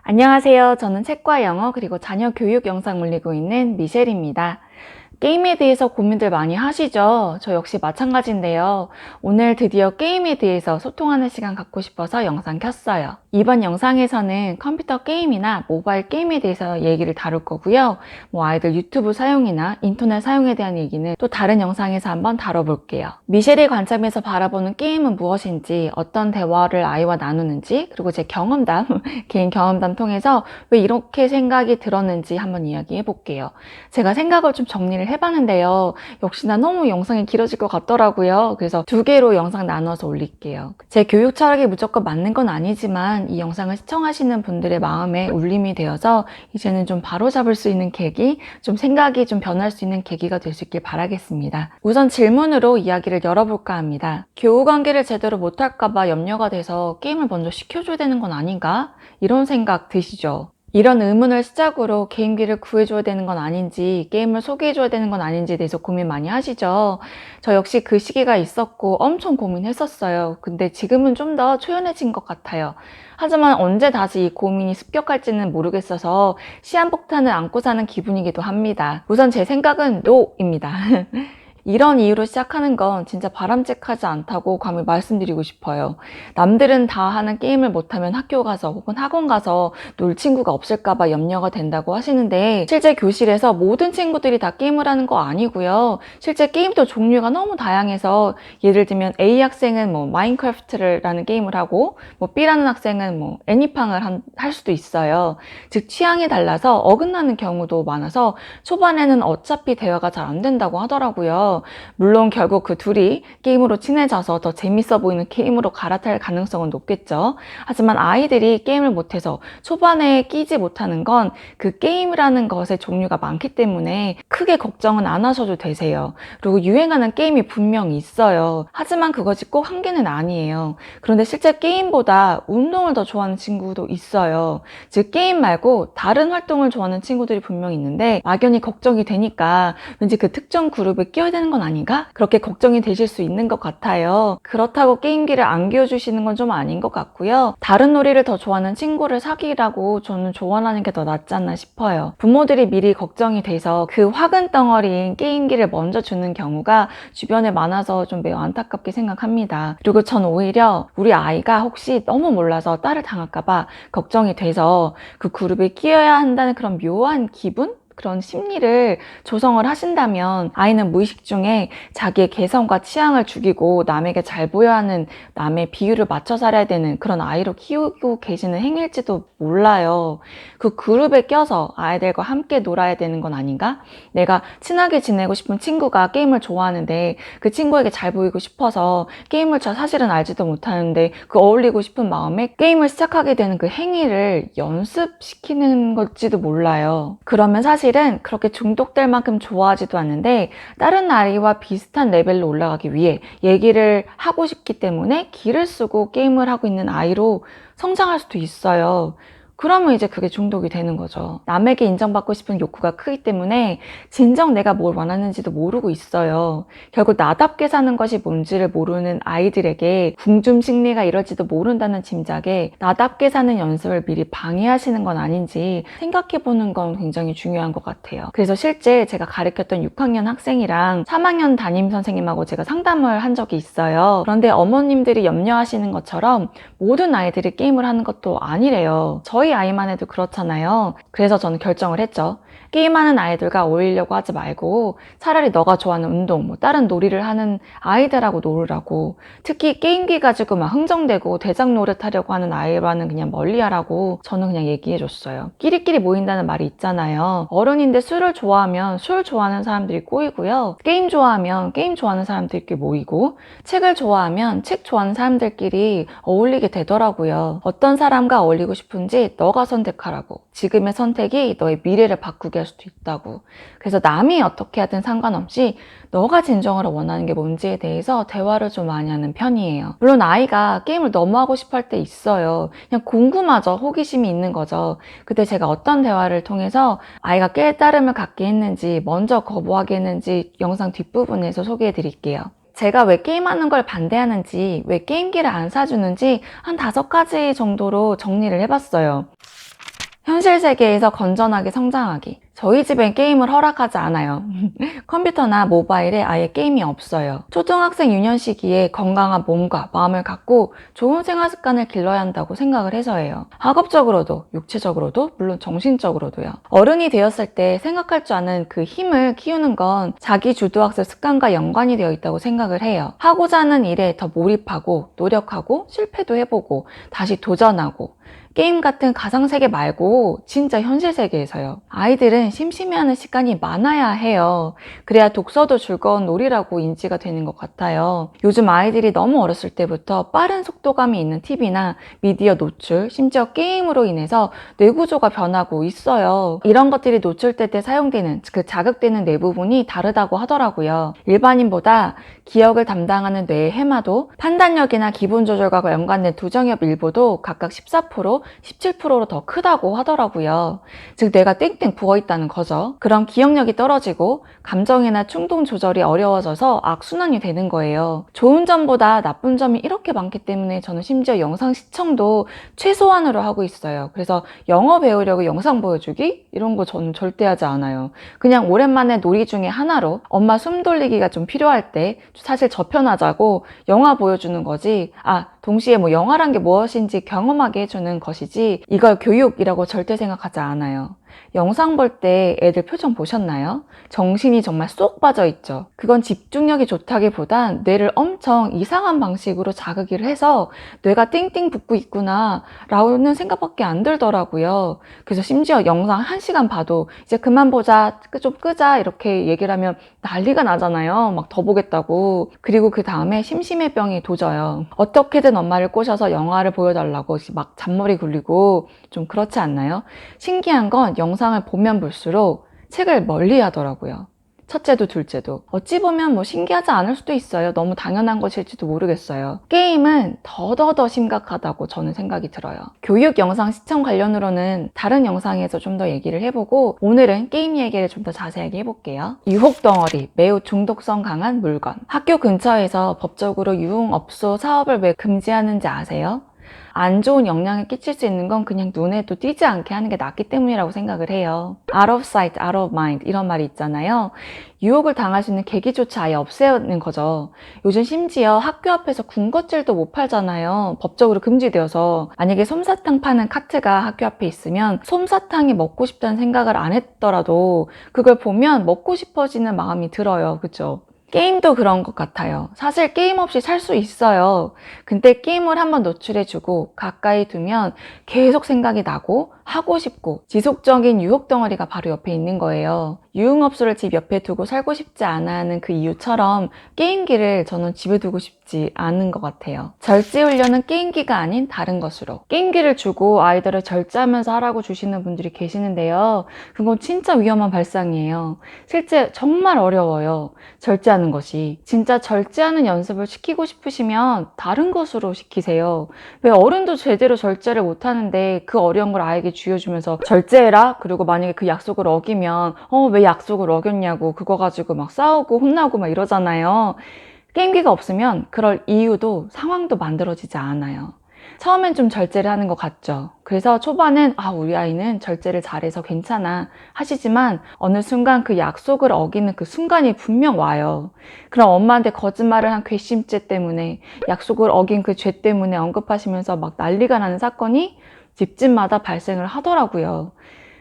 안녕하세요. 저는 책과 영어 그리고 자녀 교육 영상 올리고 있는 미셸입니다. 게임에 대해서 고민들 많이 하시죠? 저 역시 마찬가지인데요. 오늘 드디어 게임에 대해서 소통하는 시간 갖고 싶어서 영상 켰어요. 이번 영상에서는 컴퓨터 게임이나 모바일 게임에 대해서 얘기를 다룰 거고요. 아이들 유튜브 사용이나 인터넷 사용에 대한 얘기는 또 다른 영상에서 한번 다뤄볼게요. 미셸의 관점에서 바라보는 게임은 무엇인지, 어떤 대화를 아이와 나누는지, 그리고 제 경험담, 개인 경험담 통해서 왜 이렇게 생각이 들었는지 한번 이야기해 볼게요. 제가 생각을 좀 정리를 해봤는데요. 역시나 너무 영상이 길어질 것 같더라고요. 그래서 두 개로 영상 나눠서 올릴게요. 제 교육 철학이 무조건 맞는 건 아니지만 이 영상을 시청하시는 분들의 마음에 울림이 되어서 이제는 좀 바로잡을 수 있는 계기, 좀 생각이 좀 변할 수 있는 계기가 될 수 있길 바라겠습니다. 우선 질문으로 이야기를 열어볼까 합니다. 교우 관계를 제대로 못할까봐 염려가 돼서 게임을 먼저 시켜줘야 되는 건 아닌가? 이런 생각 드시죠? 이런 의문을 시작으로 게임기를 구해줘야 되는 건 아닌지, 게임을 소개해줘야 되는 건 아닌지에 대해서 고민 많이 하시죠? 저 역시 그 시기가 있었고 엄청 고민했었어요. 근데 지금은 좀 더 초연해진 것 같아요. 하지만 언제 다시 이 고민이 습격할지는 모르겠어서 시한폭탄을 안고 사는 기분이기도 합니다. 우선 제 생각은 NO입니다. 이런 이유로 시작하는 건 진짜 바람직하지 않다고 감히 말씀드리고 싶어요. 남들은 다 하는 게임을 못하면 학교 가서 혹은 학원 가서 놀 친구가 없을까봐 염려가 된다고 하시는데, 실제 교실에서 모든 친구들이 다 게임을 하는 거 아니고요. 실제 게임도 종류가 너무 다양해서, 예를 들면 A 학생은 마인크래프트라는 게임을 하고 B라는 학생은 애니팡을 할 수도 있어요. 즉 취향이 달라서 어긋나는 경우도 많아서 초반에는 어차피 대화가 잘 안 된다고 하더라고요. 물론 결국 그 둘이 게임으로 친해져서 더 재밌어 보이는 게임으로 갈아탈 가능성은 높겠죠. 하지만 아이들이 게임을 못해서 초반에 끼지 못하는 건 그 게임이라는 것의 종류가 많기 때문에 크게 걱정은 안 하셔도 되세요. 그리고 유행하는 게임이 분명히 있어요. 하지만 그것이 꼭 한계는 아니에요. 그런데 실제 게임보다 운동을 더 좋아하는 친구도 있어요. 즉 게임 말고 다른 활동을 좋아하는 친구들이 분명히 있는데, 막연히 걱정이 되니까 왠지 그 특정 그룹에 끼어야 되는 건 아닌가? 그렇게 걱정이 되실 수 있는 것 같아요. 그렇다고 게임기를 안 끼워주시는 건 좀 아닌 것 같고요. 다른 놀이를 더 좋아하는 친구를 사귀라고 저는 조언하는 게 더 낫지 않나 싶어요. 부모들이 미리 걱정이 돼서 그 화근 덩어리인 게임기를 먼저 주는 경우가 주변에 많아서 좀 매우 안타깝게 생각합니다. 그리고 전 오히려 우리 아이가 혹시 너무 몰라서 딸을 당할까봐 걱정이 돼서 그 그룹에 끼어야 한다는 그런 묘한 기분? 그런 심리를 조성을 하신다면 아이는 무의식 중에 자기의 개성과 취향을 죽이고 남에게 잘 보여야 하는, 남의 비율을 맞춰 살아야 되는 그런 아이로 키우고 계시는 행위일지도 몰라요. 그 그룹에 껴서 아이들과 함께 놀아야 되는 건 아닌가? 내가 친하게 지내고 싶은 친구가 게임을 좋아하는데 그 친구에게 잘 보이고 싶어서 게임을 저 사실은 알지도 못하는데 그 어울리고 싶은 마음에 게임을 시작하게 되는 그 행위를 연습시키는 걸지도 몰라요. 그러면 사실은 그렇게 중독될 만큼 좋아하지도 않는데 다른 아이와 비슷한 레벨로 올라가기 위해 얘기를 하고 싶기 때문에 기를 쓰고 게임을 하고 있는 아이로 성장할 수도 있어요. 그러면 이제 그게 중독이 되는 거죠. 남에게 인정받고 싶은 욕구가 크기 때문에 진정 내가 뭘 원하는지도 모르고 있어요. 결국 나답게 사는 것이 뭔지를 모르는 아이들에게 궁중 심리가 이럴지도 모른다는 짐작에 나답게 사는 연습을 미리 방해하시는 건 아닌지 생각해보는 건 굉장히 중요한 것 같아요. 그래서 실제 제가 가르쳤던 6학년 학생이랑 3학년 담임 선생님하고 제가 상담을 한 적이 있어요. 그런데 어머님들이 염려하시는 것처럼 모든 아이들이 게임을 하는 것도 아니래요. 저희 아이만 해도 그렇잖아요. 그래서 저는 결정을 했죠. 게임하는 아이들과 어울리려고 하지 말고 차라리 너가 좋아하는 운동, 다른 놀이를 하는 아이들하고 놀으라고. 특히 게임기 가지고 막 흥정대고 대장 노릇하려고 하는 아이와는 그냥 멀리하라고 저는 그냥 얘기해줬어요. 끼리끼리 모인다는 말이 있잖아요. 어른인데 술을 좋아하면 술 좋아하는 사람들이 꼬이고요. 게임 좋아하면 게임 좋아하는 사람들끼리 모이고, 책을 좋아하면 책 좋아하는 사람들끼리 어울리게 되더라고요. 어떤 사람과 어울리고 싶은지 너가 선택하라고. 지금의 선택이 너의 미래를 바꾸게 할 수도 있다고. 그래서 남이 어떻게 하든 상관없이 너가 진정으로 원하는 게 뭔지에 대해서 대화를 좀 많이 하는 편이에요. 물론 아이가 게임을 너무 하고 싶어 할 때 있어요. 그냥 궁금하죠. 호기심이 있는 거죠. 그때 제가 어떤 대화를 통해서 아이가 깨달음을 갖게 했는지, 먼저 거부하게 했는지 영상 뒷부분에서 소개해 드릴게요. 제가 왜 게임하는 걸 반대하는지, 왜 게임기를 안 사주는지 한 5가지 정도로 정리를 해봤어요. 현실 세계에서 건전하게 성장하기. 저희 집엔 게임을 허락하지 않아요. 컴퓨터나 모바일에 아예 게임이 없어요. 초등학생 유년 시기에 건강한 몸과 마음을 갖고 좋은 생활 습관을 길러야 한다고 생각을 해서예요. 학업적으로도, 육체적으로도, 물론 정신적으로도요. 어른이 되었을 때 생각할 줄 아는 그 힘을 키우는 건 자기 주도학습 습관과 연관이 되어 있다고 생각을 해요. 하고자 하는 일에 더 몰입하고, 노력하고, 실패도 해보고, 다시 도전하고, 게임 같은 가상세계 말고 진짜 현실 세계에서요. 아이들은 심심해하는 시간이 많아야 해요. 그래야 독서도 즐거운 놀이라고 인지가 되는 것 같아요. 요즘 아이들이 너무 어렸을 때부터 빠른 속도감이 있는 TV나 미디어 노출, 심지어 게임으로 인해서 뇌구조가 변하고 있어요. 이런 것들이 노출될 때 사용되는 그 자극되는 뇌 부분이 다르다고 하더라고요. 일반인보다 기억을 담당하는 뇌의 해마도, 판단력이나 기분 조절과 연관된 두정엽 일부도 각각 14%, 17%로 더 크다고 하더라고요. 즉 뇌가 땡땡 부어있다는 거죠. 그럼 기억력이 떨어지고 감정이나 충동 조절이 어려워져서 악순환이 되는 거예요. 좋은 점보다 나쁜 점이 이렇게 많기 때문에 저는 심지어 영상 시청도 최소한으로 하고 있어요. 그래서 영어 배우려고 영상 보여주기? 이런 거 저는 절대 하지 않아요. 그냥 오랜만에 놀이 중에 하나로 엄마 숨 돌리기가 좀 필요할 때 사실 저편하자고 영화 보여주는 거지, 동시에 영화란 게 무엇인지 경험하게 해주는 것이지 이걸 교육이라고 절대 생각하지 않아요. 영상 볼 때 애들 표정 보셨나요? 정신이 정말 쏙 빠져 있죠. 그건 집중력이 좋다기보단 뇌를 엄청 이상한 방식으로 자극을 해서 뇌가 띵띵 붓고 있구나 라는 생각밖에 안 들더라고요. 그래서 심지어 영상 1시간 봐도 이제 그만 보자, 좀 끄자 이렇게 얘기를 하면 난리가 나잖아요. 막 더 보겠다고. 그리고 그 다음에 심심해 병이 도져요. 어떻게든 엄마를 꼬셔서 영화를 보여달라고 막 잔머리 굴리고, 좀 그렇지 않나요? 신기한 건 영상을 보면 볼수록 책을 멀리 하더라고요. 첫째도 둘째도. 어찌 보면 신기하지 않을 수도 있어요. 너무 당연한 것일지도 모르겠어요. 게임은 더더더 심각하다고 저는 생각이 들어요. 교육 영상 시청 관련으로는 다른 영상에서 좀 더 얘기를 해보고, 오늘은 게임 얘기를 좀 더 자세하게 해볼게요. 유혹 덩어리, 매우 중독성 강한 물건. 학교 근처에서 법적으로 유흥업소 사업을 왜 금지하는지 아세요? 안 좋은 영향을 끼칠 수 있는 건 그냥 눈에도 띄지 않게 하는 게 낫기 때문이라고 생각을 해요. Out of sight, out of mind 이런 말이 있잖아요. 유혹을 당할 수 있는 계기조차 아예 없애는 거죠. 요즘 심지어 학교 앞에서 군것질도 못 팔잖아요. 법적으로 금지되어서. 만약에 솜사탕 파는 카트가 학교 앞에 있으면 솜사탕이 먹고 싶다는 생각을 안 했더라도 그걸 보면 먹고 싶어지는 마음이 들어요. 그쵸? 게임도 그런 것 같아요. 사실 게임 없이 살 수 있어요. 근데 게임을 한번 노출해주고 가까이 두면 계속 생각이 나고 하고 싶고 지속적인 유혹 덩어리가 바로 옆에 있는 거예요. 유흥업소를 집 옆에 두고 살고 싶지 않아 하는 그 이유처럼 게임기를 저는 집에 두고 싶지 않은 것 같아요. 절제훈련은 게임기가 아닌 다른 것으로. 게임기를 주고 아이들을 절제하면서 하라고 주시는 분들이 계시는데요. 그건 진짜 위험한 발상이에요. 실제 정말 어려워요. 절제하는 것이. 진짜 절제하는 연습을 시키고 싶으시면 다른 것으로 시키세요. 왜 어른도 제대로 절제를 못하는데 그 어려운 걸 아이에게 쥐어주면서 절제해라? 그리고 만약에 그 약속을 어기면 왜 약속을 어겼냐고 그거 가지고 막 싸우고 혼나고 막 이러잖아요. 게임기가 없으면 그럴 이유도 상황도 만들어지지 않아요. 처음엔 좀 절제를 하는 것 같죠. 그래서 초반엔 우리 아이는 절제를 잘해서 괜찮아 하시지만 어느 순간 그 약속을 어기는 그 순간이 분명 와요. 그럼 엄마한테 거짓말을 한 괘씸죄 때문에, 약속을 어긴 그 죄 때문에 언급하시면서 막 난리가 나는 사건이 집집마다 발생을 하더라고요.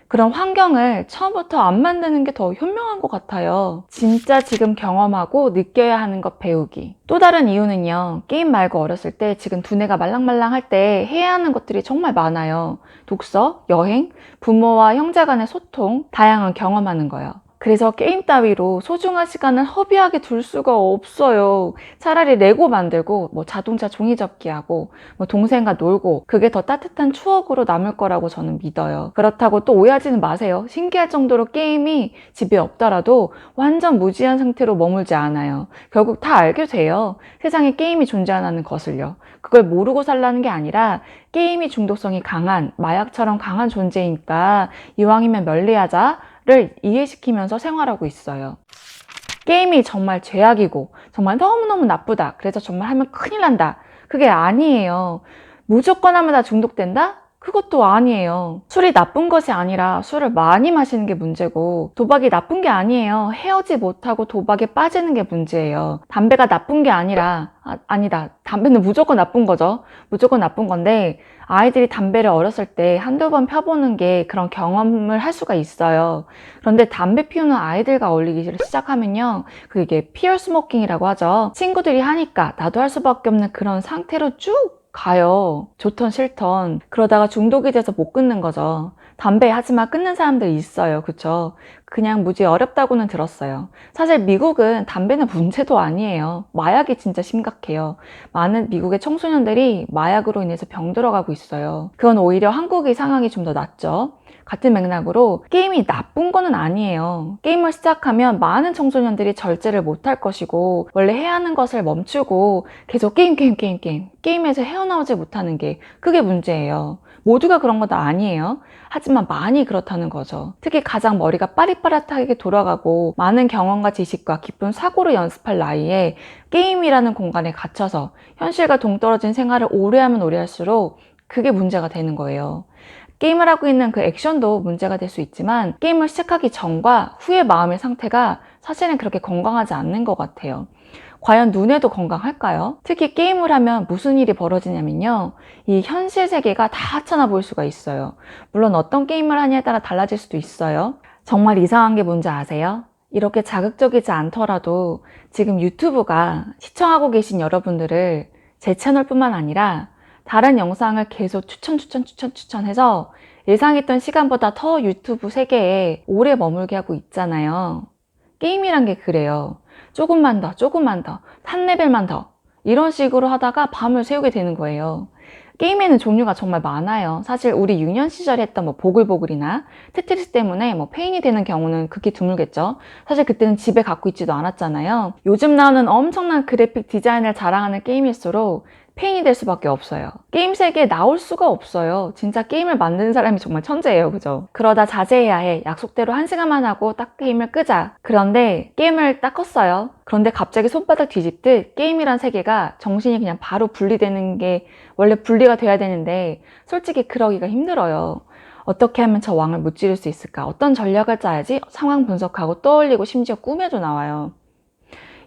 그런 환경을 처음부터 안 만드는 게 더 현명한 것 같아요. 진짜 지금 경험하고 느껴야 하는 것 배우기. 또 다른 이유는요. 게임 말고 어렸을 때 지금 두뇌가 말랑말랑할 때 해야 하는 것들이 정말 많아요. 독서, 여행, 부모와 형제 간의 소통, 다양한 경험하는 거요. 그래서 게임 따위로 소중한 시간을 허비하게 둘 수가 없어요. 차라리 레고 만들고 자동차 종이접기하고 동생과 놀고, 그게 더 따뜻한 추억으로 남을 거라고 저는 믿어요. 그렇다고 또 오해하지는 마세요. 신기할 정도로 게임이 집에 없더라도 완전 무지한 상태로 머물지 않아요. 결국 다 알게 돼요. 세상에 게임이 존재하는 것을요. 그걸 모르고 살라는 게 아니라 게임이 중독성이 강한, 마약처럼 강한 존재이니까 이왕이면 멀리하자 를 이해시키면서 생활하고 있어요. 게임이 정말 죄악이고 정말 너무너무 나쁘다, 그래서 정말 하면 큰일 난다, 그게 아니에요. 무조건 하면 다 중독된다? 그것도 아니에요. 술이 나쁜 것이 아니라 술을 많이 마시는 게 문제고, 도박이 나쁜 게 아니에요. 헤어지 못하고 도박에 빠지는 게 문제예요. 담배가 나쁜 게 아니라, 아니다. 담배는 무조건 나쁜 거죠. 무조건 나쁜 건데, 아이들이 담배를 어렸을 때 한두 번 펴보는 게 그런 경험을 할 수가 있어요. 그런데 담배 피우는 아이들과 어울리기 시작하면요, 그게 피어 스모킹이라고 하죠. 친구들이 하니까 나도 할 수밖에 없는 그런 상태로 쭉 가요. 좋던 싫던. 그러다가 중독이 돼서 못 끊는 거죠. 담배 하지만 끊는 사람들 있어요. 그쵸? 그냥 무지 어렵다고는 들었어요. 사실 미국은 담배는 문제도 아니에요. 마약이 진짜 심각해요. 많은 미국의 청소년들이 마약으로 인해서 병들어가고 있어요. 그건 오히려 한국의 상황이 좀 더 낫죠. 같은 맥락으로 게임이 나쁜 거는 아니에요. 게임을 시작하면 많은 청소년들이 절제를 못할 것이고 원래 해야 하는 것을 멈추고 계속 게임에서 헤어나오지 못하는 게 그게 문제예요. 모두가 그런 건 아니에요. 하지만 많이 그렇다는 거죠. 특히 가장 머리가 빠릿빠릿하게 돌아가고 많은 경험과 지식과 깊은 사고를 연습할 나이에 게임이라는 공간에 갇혀서 현실과 동떨어진 생활을 오래 하면 오래 할수록 그게 문제가 되는 거예요. 게임을 하고 있는 그 액션도 문제가 될 수 있지만 게임을 시작하기 전과 후의 마음의 상태가 사실은 그렇게 건강하지 않는 것 같아요. 과연 눈에도 건강할까요? 특히 게임을 하면 무슨 일이 벌어지냐면요. 이 현실 세계가 다 하찮아 보일 수가 있어요. 물론 어떤 게임을 하냐에 따라 달라질 수도 있어요. 정말 이상한 게 뭔지 아세요? 이렇게 자극적이지 않더라도 지금 유튜브가 시청하고 계신 여러분들을 제 채널뿐만 아니라 다른 영상을 계속 추천해서 예상했던 시간보다 더 유튜브 세계에 오래 머물게 하고 있잖아요. 게임이란 게 그래요. 조금만 더, 한 레벨만 더. 이런 식으로 하다가 밤을 새우게 되는 거예요. 게임에는 종류가 정말 많아요. 사실 우리 유년 시절에 했던 보글보글이나 테트리스 때문에 페인이 되는 경우는 극히 드물겠죠. 사실 그때는 집에 갖고 있지도 않았잖아요. 요즘 나오는 엄청난 그래픽 디자인을 자랑하는 게임일수록 페인이 될 수밖에 없어요. 게임 세계에 나올 수가 없어요. 진짜 게임을 만드는 사람이 정말 천재예요. 그죠? 그러다 자제해야 해. 약속대로 1시간만 하고 딱 게임을 끄자. 그런데 게임을 딱 껐어요. 그런데 갑자기 손바닥 뒤집듯 게임이란 세계가 정신이 그냥 바로 분리되는 게 원래 분리가 돼야 되는데 솔직히 그러기가 힘들어요. 어떻게 하면 저 왕을 무찌를 수 있을까? 어떤 전략을 짜야지? 상황 분석하고 떠올리고 심지어 꿈에도 나와요.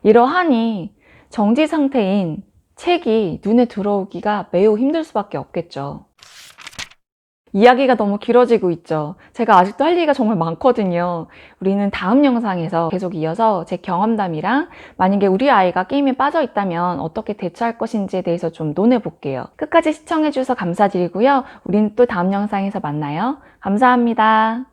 이러하니 정지 상태인 책이 눈에 들어오기가 매우 힘들 수밖에 없겠죠. 이야기가 너무 길어지고 있죠. 제가 아직도 할 얘기가 정말 많거든요. 우리는 다음 영상에서 계속 이어서 제 경험담이랑 만약에 우리 아이가 게임에 빠져 있다면 어떻게 대처할 것인지에 대해서 좀 논해볼게요. 끝까지 시청해주셔서 감사드리고요. 우리는 또 다음 영상에서 만나요. 감사합니다.